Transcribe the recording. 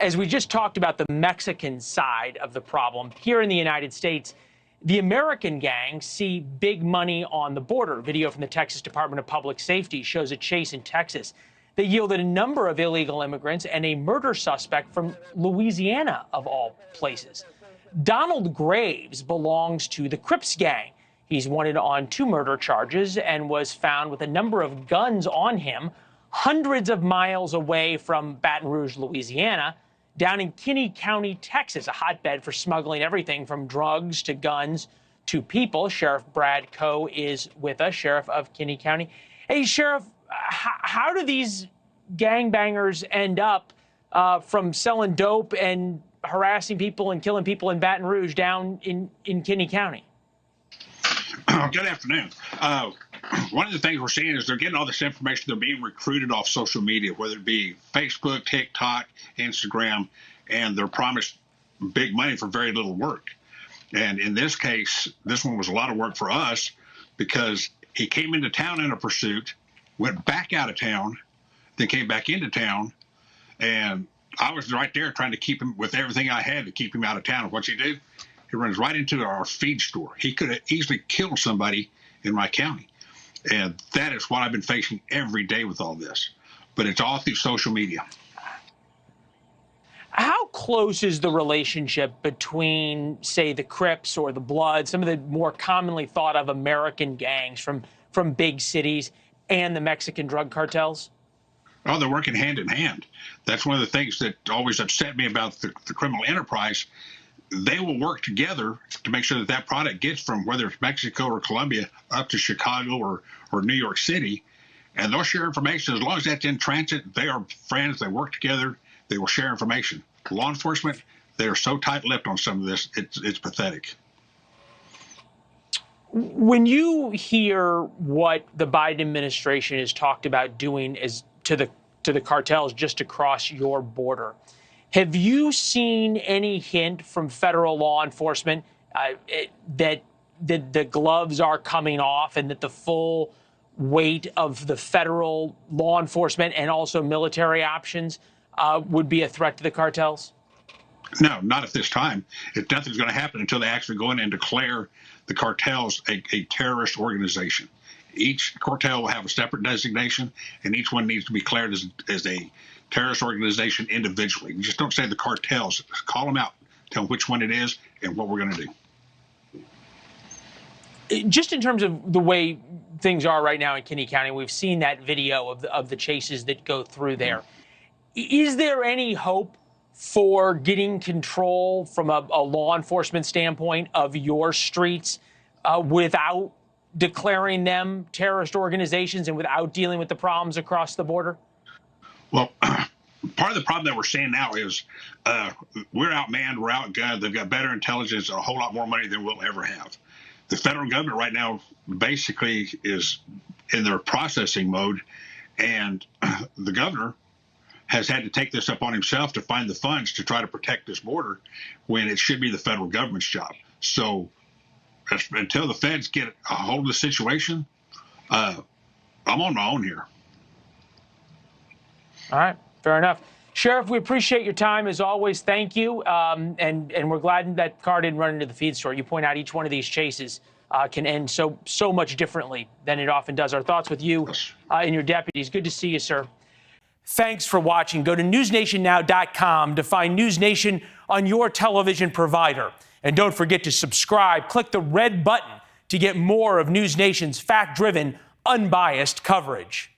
As we just talked about the Mexican side of the problem, here in the United States, the American gangs see big money on the border. Video from the Texas Department of Public Safety shows a chase in Texas that yielded a number of illegal immigrants and a murder suspect from Louisiana, of all places. Donald Graves belongs to the Crips gang. He's wanted on 2 murder charges and was found with a number of guns on him hundreds of miles away from Baton Rouge, Louisiana, down in Kinney County, Texas, a hotbed for smuggling everything from drugs to guns to people. Sheriff Brad Coe is with us, Sheriff of Kinney County. Hey, Sheriff, how do these gangbangers end up from selling dope and harassing people and killing people in Baton Rouge down in Kinney County? Good afternoon. One of the things we're seeing is they're getting all this information. They're being recruited off social media, whether it be Facebook, TikTok, Instagram, and they're promised big money for very little work. And in this case, this one was a lot of work for us because he came into town in a pursuit, went back out of town, then came back into town, and I was right there trying to keep him with everything I had to keep him out of town. And what's he do? He runs right into our feed store. He could have easily killed somebody in my county. And that is what I've been facing every day with all this. But it's all through social media. How close is the relationship between, say, the Crips or the Bloods, some of the more commonly thought of American gangs from big cities, and the Mexican drug cartels? Oh, they're working hand in hand. That's one of the things that always upset me about the criminal enterprise. They will work together to make sure that that product gets from whether it's Mexico or Colombia up to Chicago or New York City. And they'll share information. As long as that's in transit, they are friends. They work together. They will share information. Law enforcement, they are so tight-lipped on some of this, it's pathetic. When you hear what the Biden administration has talked about doing to the cartels just across your border, have you seen any hint from federal law enforcement that the gloves are coming off and that the full weight of the federal law enforcement and also military options would be a threat to the cartels? No, not at this time. Nothing's going to happen until they actually go in and declare the cartels a terrorist organization. Each cartel will have a separate designation, and each one needs to be declared as a terrorist organization individually. You just don't say the cartels. Call them out. Tell them which one it is and what we're going to do. Just in terms of the way things are right now in Kinney County, we've seen that video of the chases that go through there. Is there any hope for getting control from a law enforcement standpoint of your streets without declaring them terrorist organizations and without dealing with the problems across the border? Well, part of the problem that we're seeing now is we're outmanned, we're outgunned. They've got better intelligence, and a whole lot more money than we'll ever have. The federal government right now basically is in their processing mode, and the governor has had to take this up on himself to find the funds to try to protect this border when it should be the federal government's job. So until the feds get a hold of the situation, I'm on my own here. All right, fair enough. Sheriff, we appreciate your time as always. Thank you. And we're glad that car didn't run into the feed store. You point out each one of these chases can end so much differently than it often does. Our thoughts with you and your deputies. Good to see you, sir. Thanks for watching. Go to newsnationnow.com to find NewsNation on your television provider. And don't forget to subscribe. Click the red button to get more of NewsNation's fact-driven, unbiased coverage.